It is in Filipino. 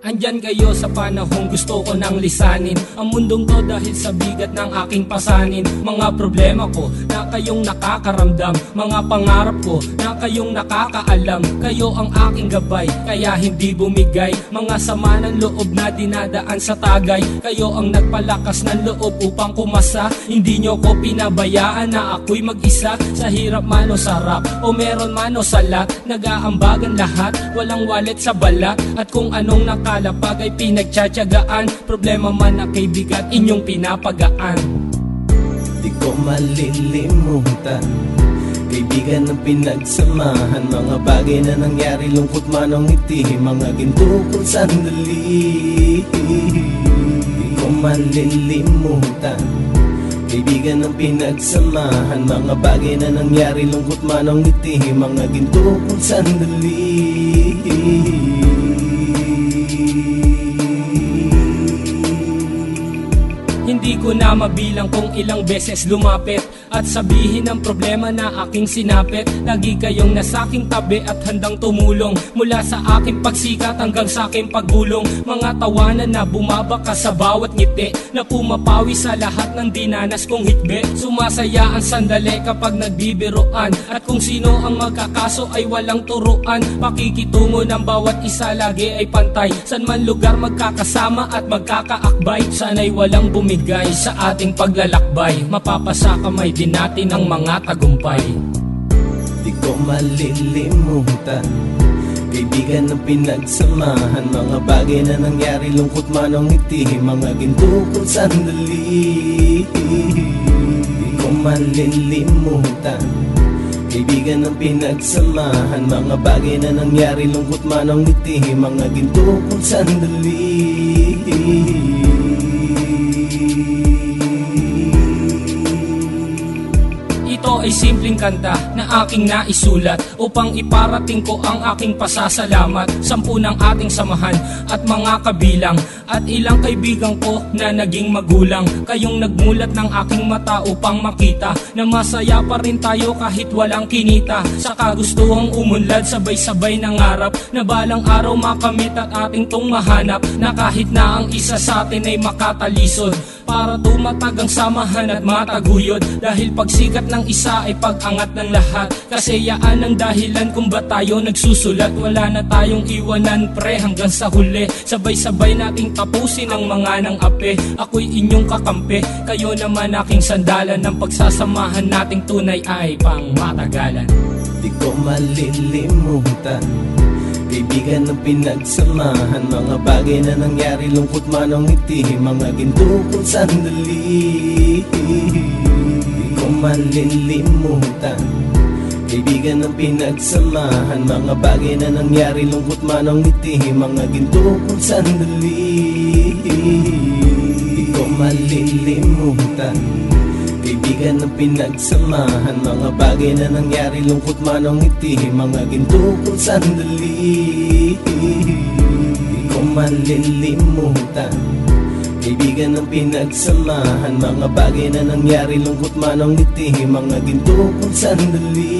Andyan kayo sa panahong gusto ko nang lisanin ang mundong to dahil sa bigat ng aking pasanin. Mga problema ko na kayong nakakaramdam, mga pangarap ko na kayong nakakaalam. Kayo ang aking gabay, kaya hindi bumigay. Mga sama ng loob na dinadaan sa tagay, kayo ang nagpalakas ng loob upang kumasa. Hindi nyo ko pinabayaan na ako'y mag-isa. Sa hirap man o sarap, o meron man o salat, nag-aambagan lahat, walang walet sa balat. At kung anong nakalapag ay pinagtsatsagaan, problema man na kay bigat inyong pinapagaan. Di ko malilimutan, kaibigan ng pinagsamahan, mga bagay na nangyari, lungkot man o ngiti, mga ginto kong sandali. Di ko malilimutan, kaibigan ng pinagsamahan, mga bagay na nangyari, lungkot man o ngiti, mga ginto kong sandali. Hindi ko na mabilang kung ilang beses lumapit at sabihin ang problema na aking sinapit. Lagi kayong nasa aking tabi at handang tumulong, mula sa aking pagsikat hanggang sa aking paggulong. Mga tawanan na bumabaka sa bawat ngiti, na pumapawi sa lahat ng dinanas kong hitbe. Sumasaya ang sandali kapag nagbibiroan, at kung sino ang magkakaso ay walang turuan. Pakikitungo ng bawat isa lagi ay pantay, san man lugar magkakasama at magkakaakbay. Sana'y walang bumigay sa ating paglalakbay, mapapasa kamay din natin ang mga tagumpay. Di ko malilimutan, kaibigan ng pinagsamahan, mga bagay na nangyari, lungkot man o ngiti, mga ginto kong sandali. Di ko malilimutan, kaibigan ng pinagsamahan, mga bagay na nangyari, lungkot man o ngiti, mga ginto kong sandali. Ito ay simpleng kanta na aking naisulat upang iparating ko ang aking pasasalamat. 10 ng ating samahan at mga kabilang, at ilang kaibigan ko na naging magulang. Kayong nagmulat ng aking mata upang makita na masaya pa rin tayo kahit walang kinita. Sa kagustuhang umunlad, sabay-sabay nangarap na balang araw makamit at ating tong mahanap, na kahit na ang isa sa atin ay makatalisod, para tumatag ang samahan at mataguyod. Dahil pagsikat ng isa ay pag-angat ng lahat, kasi yaan ang dahilan kung ba tayo nagsusulat. Wala na tayong iwanan pre hanggang sa huli, sabay-sabay nating tapusin ang mga nang ape. Ako'y inyong kakampi, kayo naman aking sandalan, ng pagsasamahan nating tunay ay pang matagalan. Di ko malilimutan, kaibigan ng pinagsamahan, mga bagay na nangyari, lungkot man o ngiti, mga ginto kong sandali. Di ko malilimutan, kaibigan ng pinagsamahan, mga bagay na nangyari, lungkot man o ngiti, mga ginto kong sandali. Di ko malilimutan, kaibigan ng pinagsamahan, mga bagay na nangyari, lungkot man o ngiti, mga ginto kong sandali. Di ko malilimutan, kaibigan ng pinagsamahan, mga bagay na nangyari, lungkot man o ngiti, mga ginto kong sandali.